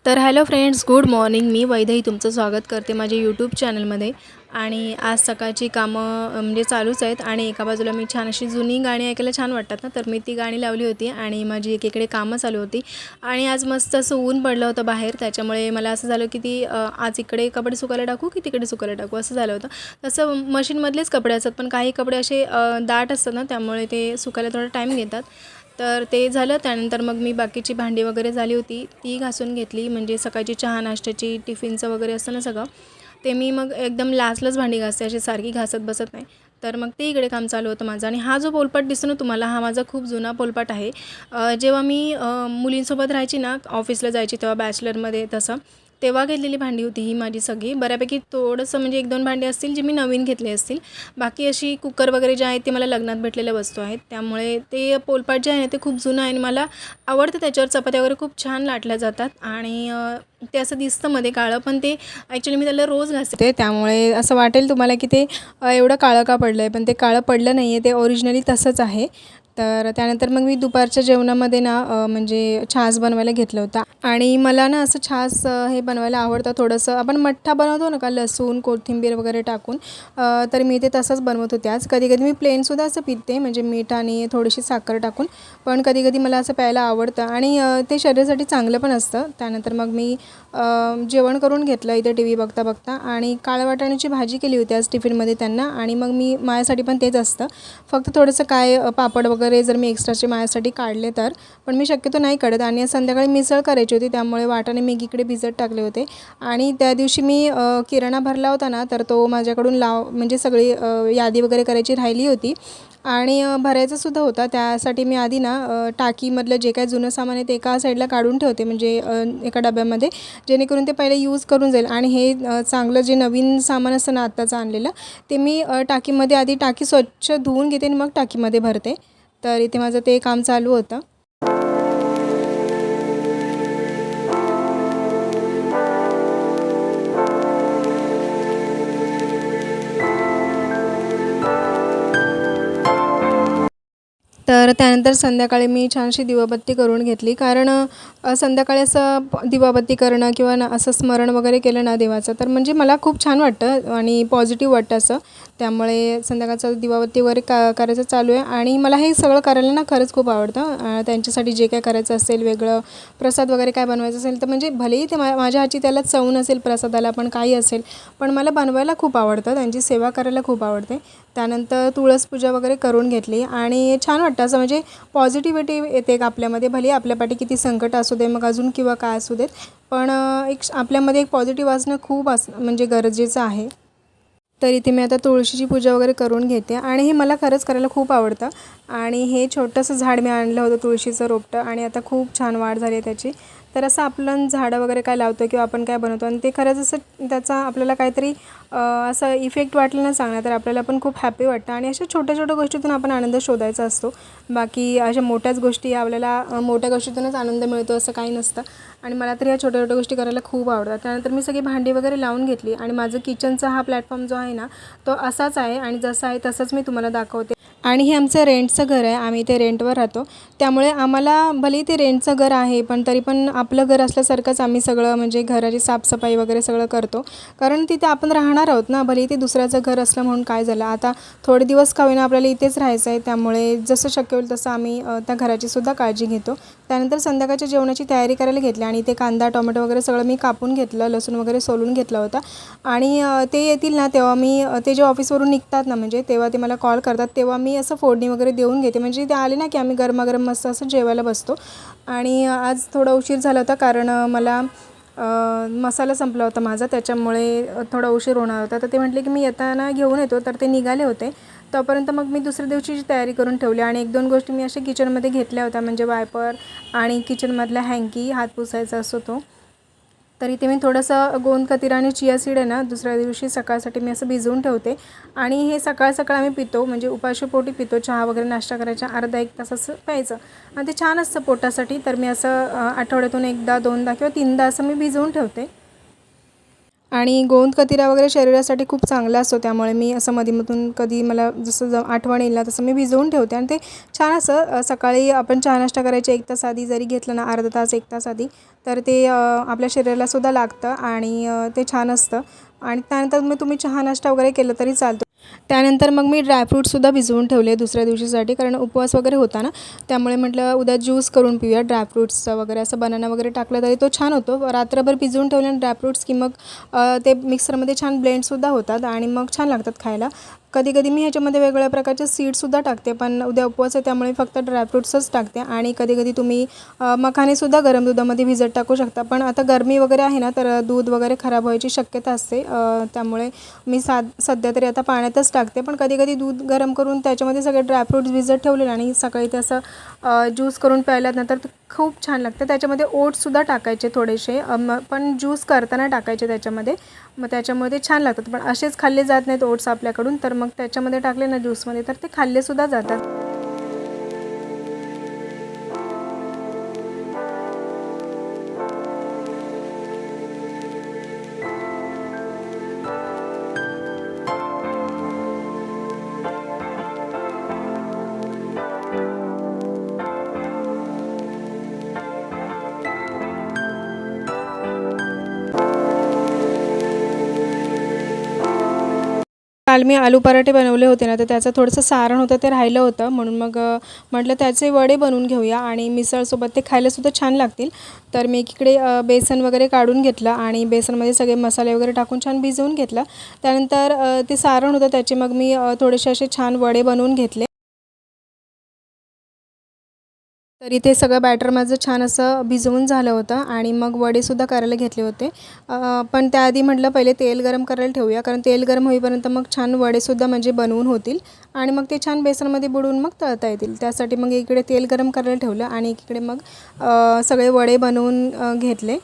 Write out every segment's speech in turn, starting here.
तर hello friends, good morning. मी वैदेही तुमचं स्वागत करते माझ्या यूट्यूब चॅनलमध्ये. आणि आज सकाळची कामं म्हणजे चालूच आहेत आणि एका बाजूला मी छान अशी जुनी गाणी ऐकायला छान वाटतात ना, तर मी ती गाणी लावली होती आणि माझी एकीकडे कामं चालू होती. आणि आज मस्त असं ऊन पडलं होतं बाहेर, त्याच्यामुळे मला असं झालं की आज इकडे कपडे सुकायला टाकू की तिकडे सुकायला टाकू असं झालं होतं. तसं मशीनमधलेच कपडे असतात, पण काही कपडे असे दाट असतात ना, त्यामुळे ते सुकायला थोडा टाईम घेतात. तर ते झालं. त्यानंतर मग मी बाकीची भांडी वगैरे झाली होती ती घासून घेतली. म्हणजे सकाळची चहा नाश्त्याची टिफिनचं वगैरे असतं ना सगळं, ते मी मग एकदम लास्टलाच भांडी घासते, अशी सारखी घासत बसत नाही. तर मग ते इकडे काम चालू होतं माझं. आणि हा जो पोलपाट दिसतो ना तुम्हाला, हा माझा खूप जुना पोलपाट आहे. जेव्हा मी मुलींसोबत राहायची ना, ऑफिसला जायची तेव्हा बॅचलरमध्ये तसं, तेव्हा घेतलेली भांडी होती ही माझी सगळी. बऱ्यापैकी थोडंसं म्हणजे 1-2 भांडी असतील जी मी नवीन घेतली असतील. बाकी अशी कुकर वगैरे जे आहेत ते मला लग्नात भेटलेल्या वस्तू आहेत. त्यामुळे ते पोलपाट जे आहे ना ते खूप जुनं आहे आणि मला आवडतं. त्याच्यावर चपात्या वगैरे खूप छान लाटल्या जातात. आणि ते असं दिसतं मध्ये काळं, पण ते ॲक्च्युली मी त्याला रोज घासते, त्यामुळे असं वाटेल तुम्हाला की ते एवढं काळं का पडलं आहे, पण ते काळं पडलं नाही आहे, ते ओरिजिनली तसंच आहे. तर त्यानंतर मग मी दुपारच्या जेवणामध्ये ना म्हणजे छास बनवायला घेतलं होतं. आणि मला ना असं छास हे बनवायला आवडतं. थोडंसं आपण मठ्ठा बनवतो ना का, लसूण कोथिंबीर वगैरे टाकून, तर मी ते तसंच बनवत होते आज. कधी-कधी मी प्लेनसुद्धा असं पिते, म्हणजे मीठ आणि थोडीशी साखर टाकून. पण कधी-कधी मला असं प्यायला आवडतं आणि ते शरीरासाठी चांगलं पण असतं. त्यानंतर मग मी जेवण करून घेतलं इथे टी व्ही बघता-बघता. आणि काळ्या वाटाण्याची भाजी केली होती आज टिफिनमध्ये त्यांना. आणि मग मी माझ्यासाठी पण तेच असतं, फक्त थोडंसं काय पापड वगैरे जर मी एक्स्ट्राचे माझ्यासाठी काढले तर. पण मी शक्यतो नाही काढत. आणि संध्याकाळी मिसळ करायची होती, त्यामुळे वाटाणे मी एकीकडे भिजत टाकले होते. आणि त्या दिवशी मी किराणा भरला होता ना, तर तो माझ्याकडून म्हणजे सगळी यादी वगैरे करायची राहिली होती आणि भरायचासुद्धा होता. त्यासाठी मी आधी ना टाकीमधलं जे काही जुनं सामान आहे ते एका साईडला काढून ठेवते, म्हणजे एका डब्यामध्ये, जेणेकरून ते पहिले यूज करून जाईल. आणि हे चांगलं जे नवीन सामान असतं ना आत्ताचं आणलेलं, ते मी टाकीमध्ये आधी टाकी स्वच्छ धुवून घेते आणि मग टाकीमध्ये भरते. तर इथे माझं ते काम चालू होतं. तर त्यानंतर संध्याकाळी मी छानशी दिवाबत्ती करून घेतली, कारण संध्याकाळी असं दिवाबत्ती करणं किंवा ना असं स्मरण वगैरे केलं ना देवाचं, तर म्हणजे मला खूप छान वाटतं आणि पॉझिटिव्ह वाटतं असं. त्यामुळे संध्याकाळचं दिवाबत्ती वगैरे करायचं चालू आहे. आणि मला हे सगळं करायला ना खरंच खूप आवडतं. त्यांच्यासाठी जे काय करायचं असेल, वेगळं प्रसाद वगैरे काय बनवायचं असेल, तर म्हणजे भलेही ते माझ्या हातची त्याला चव नसेल प्रसादाला, पण काही असेल, पण मला बनवायला खूप आवडतं, त्यांची सेवा करायला खूप आवडते. त्यानंतर तुळस पूजा वगैरे करून घेतली आणि छान वाटतं असं, म्हणजे पॉझिटिव्हिटी येते एक आपल्यामध्ये. भले आपल्या पाठी किती संकट असू दे, मग अजून किंवा काय असू देत, पण आपल्यामध्ये एक पॉझिटिव्ह असणं खूप म्हणजे गरजेचं आहे. तर इथे मी आता तुळशीची पूजा वगैरे करून घेते आणि हे मला खरंच करायला खूप आवडतं. आणि हे छोटंसं झाड मी आणलं होतं तुळशीचं रोपटं, आणि आता खूप छान वाढ झाली आहे त्याची. तर असं आपण झाडं वगैरे काय लावतो किंवा आपण काय बनवतो आणि ते खरंच असं त्याचा आपल्याला काहीतरी असं इफेक्ट वाटलं ना चांगला, तर आपल्याला पण खूप हॅपी वाटतं. आणि अशा छोट्या छोट्या गोष्टीतून आपण आनंद शोधायचा असतो. बाकी अशा मोठ्याच गोष्टी आपल्याला मोठ्या गोष्टीतूनच आनंद मिळतो असं काही नसतं. आणि मला तर ह्या छोट्या छोट्या गोष्टी करायला खूप आवडतात. त्यानंतर मी सगळी भांडी वगैरे लावून घेतली आणि माझं किचनचा हा प्लॅटफॉर्म जो आहे ना, तो असाच आहे आणि जसा आहे तसंच मी तुम्हाला दाखवते. आणि हे आमचं रेंटचं घर आहे, आम्ही ते रेंटवर राहतो. त्यामुळे आम्हाला भलेही ते रेंटचं घर आहे, पण तरी पण आपलं घर असल्यासारखंच आम्ही सगळं, म्हणजे घराची साफसफाई वगैरे सगळं करतो. कारण तिथे आपण राहणार आहोत ना, भलेही ते दुसऱ्याचं घर असलं म्हणून काय झालं, आता थोडे दिवस का होईना आपल्याला इथेच राहायचं आहे. त्यामुळे जसं शक्य होईल तसं आम्ही त्या घराचीसुद्धा काळजी घेतो. त्यानंतर संध्याकाळच्या जेवणाची तयारी करायला घेतली आणि ते कांदा टोमॅटो वगैरे सगळं मी कापून घेतलं, लसूण वगैरे सोलून घेतला होता. आणि ते येतील ना तेव्हा मी ते जे ऑफिसवरून निघतात ना, म्हणजे तेव्हा ते मला कॉल करतात, तेव्हा मी असं फोडणी वगैरे देऊन घेते. म्हणजे ते आले ना की आम्ही गरमागरम मस्त असं जेवायला बसतो. आणि आज थोडा उशीर झाला होता, कारण मला मसाला संपला होता माझा, त्याच्यामुळे थोडा उशीर होणार होता. तर ते म्हटले की मी येताना घेऊन येतो, तर ते निघाले होते. तोपर्यंत मग मी दुसऱ्या दिवशीची तयारी करून ठेवली. आणि 1-2 गोष्टी मी अशा किचनमध्ये घेतल्या होत्या, म्हणजे वायपर आणि किचनमधला हँकी, हात पुसायचा असतो तो. तर इथे मी थोडंसं गोंदकतिरा आणि चिया सीड आहे ना, दुसऱ्या दिवशी सकाळसाठी मी असं भिजवून ठेवते. आणि हे सकाळ सकाळ आम्ही पितो, म्हणजे उपाशीपोटी पितो. चहा वगैरे नाश्ता करायच्या अर्धा 1 तास असं प्यायचं आणि ते छान असतं पोटासाठी. तर मी असं आठवड्यातून 1दा 2दा किंवा 3दा असं मी भिजवून ठेवते. आणि गोंद कतिरा वगैरे शरीरासाठी खूप चांगला असतो, त्यामुळे मी असं मधून कधी मला जसं आठवण येईल ना तसं मी भिजवून ठेवते आणि ते छान असं सकाळी आपण चहा नाश्ता करायच्या 1 तास आधी जरी घेतलं ना, अर्धा तास 1 तास आधी, तर ते आपल्या शरीरालासुद्धा लागतं आणि ते छान असतं. आणि त्यानंतर मग तुम्ही चहा नाश्ता वगैरे केलं तरी चालतो. त्यानंतर मग मी ड्रायफ्रूटसुद्धा भिजवून ठेवले दुसऱ्या दिवशीसाठी, कारण उपवास वगैरे होता ना, त्यामुळे म्हटलं उद्या ज्यूस करून पिऊया ड्रायफ्रूट्सचा वगैरे, असं बनाना वगैरे टाकलं तरी तो छान होतो. रात्रभर भिजवून ठेवल्याने ड्रायफ्रूट्स की मग ते मिक्सरमध्ये छान ब्लेंडसुद्धा होतात आणि मग छान लागतात खायला. कधी-कधी मी ह्याच्यामध्ये वेगवेगळ्या प्रकारचे सीड्ससुद्धा टाकते, पण उद्या उपवास आहे त्यामुळे फक्त ड्रायफ्रूट्सच टाकते. आणि कधी-कधी तुम्ही मखानेसुद्धा गरम दुधामध्ये भिजत टाकू शकता. पण आता गरमी वगैरे आहे ना, तर दूध वगैरे खराब व्हायची शक्यता असते, त्यामुळे मी सध्या तरी आता पाण्यातच टाकते. पण कधी-कधी दूध गरम करून त्याच्यामध्ये सगळे ड्रायफ्रूट्स भिजत ठेवले आणि सकाळी ते असं ज्यूस करून प्यायल्यात नंतर खूप छान लागतं. त्याच्यामध्ये ओट्ससुद्धा टाकायचे थोडेसे, पण ज्यूस करताना टाकायचे त्याच्यामध्ये. मग त्याच्यामुळे ते छान लागतात. पण असेच खाल्ले जात नाहीत ओट्स आपल्याकडून, तर मग त्याच्यामध्ये टाकले ना ज्यूसमध्ये तर ते खाल्लेसुद्धा जातात. काल मी आलू पराठे बनवले होते ना, तर त्याचं थोडंसं सारण होतं ते राहिलं होतं, म्हणून मग म्हटलं त्याचे वडे बनवून घेऊया आणि मिसळसोबत ते खायलासुद्धा छान लागतील. तर मी एकीकडे बेसन वगैरे काढून घेतलं आणि बेसनमध्ये सगळे मसाले वगैरे टाकून छान भिजवून घेतलं. त्यानंतर ते सारण होतं त्याचे मग मी थोडेसे असे छान वडे बनवून घेतले. तर इथे सगळं बॅटर माझं छान असं भिजवून झालं होतं आणि मग वडेसुद्धा करायला घेतले होते. पण त्याआधी म्हटलं पहिले तेल गरम करायला ठेवूया, कारण तेल गरम होईपर्यंत मग छान वडेसुद्धा म्हणजे बनवून होतील आणि मग ते छान बेसनमध्ये बुडवून मग तळता येतील. त्यासाठी मग इकडे तेल गरम करायला ठेवलं आणि एकीकडे मग सगळे वडे बनवून घेतले.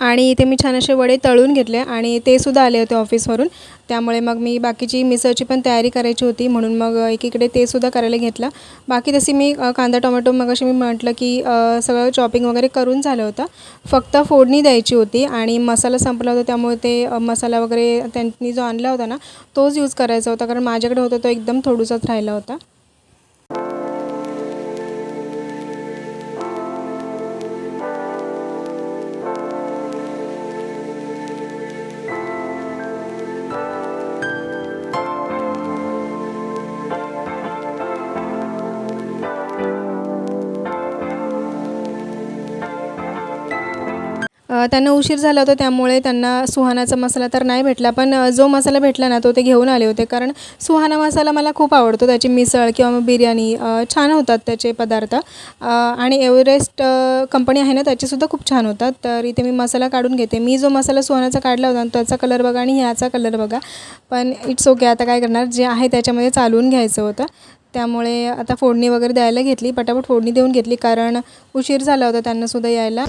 आणि इथे मी छान असे वडे तळून घेतले आणि ते सुद्धा आले होते ऑफिसवरून, त्यामुळे मग मी बाकीची मिसळची पण तयारी करायची होती, म्हणून मग एकीकडे ते सुद्धा करायला घेतलं. बाकी तशी मी कांदा टोमॅटो मगाशी मी म्हटलं की सगळं चॉपिंग वगैरे करून झालं होतं. फक्त फोडणी द्यायची होती आणि मसाला संपला होता, त्यामुळे ते मसाला वगैरे त्यांनी जो आणला होता ना तोच यूज करायचा होता, कारण माझ्याकडे होता तो एकदम थोडासाच राहिला होता. त्यांना उशीर झाला होता, त्यामुळे त्यांना सुहानाचा मसाला तर नाही भेटला, पण जो मसाला भेटला ना तो ते घेऊन आले होते, कारण सुहाना मसाला मला खूप आवडतो. त्याची मिसळ किंवा मग बिर्याणी छान होतात त्याचे पदार्थ. आणि एव्हरेस्ट कंपनी आहे ना त्याचेसुद्धा खूप छान होतात. तर इथे मी मसाला काढून घेते. मी जो मसाला सुहानाचा काढला होता त्याचा कलर बघा आणि ह्याचा कलर बघा, पण इट्स ओके, आता काय करणार, जे आहे त्याच्यामध्ये चालवून घ्यायचं होतं. त्यामुळे आता फोडणी वगैरे द्यायला घेतली, पटापट फोडणी देऊन घेतली, कारण उशीर झाला होता त्यांनासुद्धा यायला.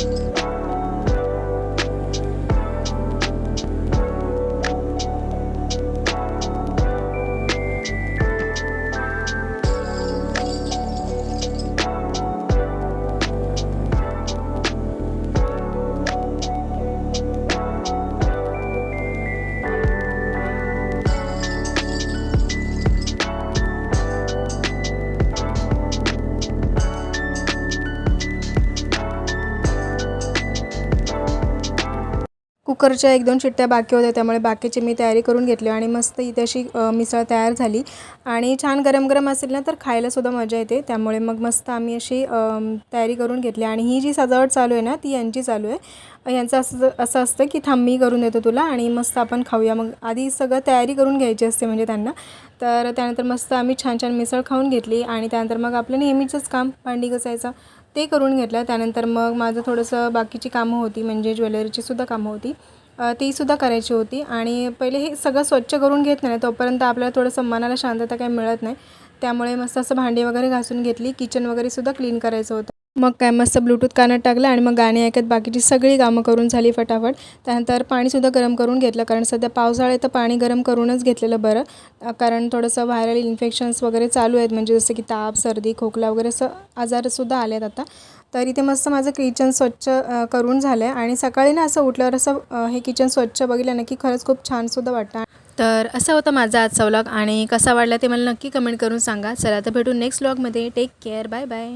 कुकरच्या 1-2 शिट्ट्या बाकी होत्या, त्यामुळे बाकीची मी तयारी करून घेतली आणि मस्त इथे अशी मिसळ तयार झाली. आणि छान गरम-गरम असेल ना तर खायलासुद्धा मजा येते, त्यामुळे मग मस्त आम्ही अशी तयारी करून घेतली. आणि ही जी सजावट चालू आहे ना ती यांची चालू आहे. यांचं असं असतं की थांब मी करून देतो तुला आणि मस्त आपण खाऊया. मग आधी सगळं तयारी करून घ्यायची असते म्हणजे त्यांना. तर त्यानंतर मस्त आम्ही छान मिसळ खाऊन घेतली आणि त्यानंतर मग आपलं नेहमीचंच काम भांडी घासायचं ते करून घेतलं. त्यानंतर मग माझं थोडंसं बाकीची कामं होती, म्हणजे ज्वेलरीचीसुद्धा कामं होती, तीसुद्धा करायची होती. आणि पहिले हे सगळं स्वच्छ करून घेत नाही तोपर्यंत आपल्याला थोडंसं मनाला शांतता काही मिळत नाही. त्यामुळे मस्त असं भांडी वगैरे घासून घेतली. किचन वगैरेसुद्धा क्लीन करायचं होतं. मग काय मस्त ब्लूटूथ कानात टाकलं आणि मग गाणी ऐकत बाकीची सगळी कामं करून झाली फटाफट. त्यानंतर पाणीसुद्धा गरम करून घेतलं, कारण सध्या पावसाळा तर पाणी गरम करूनच घेतलेलं बरं. कारण थोडंसं व्हायरल इन्फेक्शन्स वगैरे चालू आहेत, म्हणजे जसं की ताप, सर्दी, खोकला वगैरे असं आजारसुद्धा आले आहेत आता. तर इथे मस्त माझं किचन स्वच्छ करून झालं आहे. आणि सकाळी ना असं उठल्यावर असं हे किचन स्वच्छ बघितलं ना की खरंच खूप छानसुद्धा वाटतं. तर असा होता माझा आजचा व्लॉग, आणि कसा वाटला ते मला नक्की कमेंट करून सांगा. चला तर भेटू नेक्स्ट व्लॉगमध्ये. Take care, bye bye.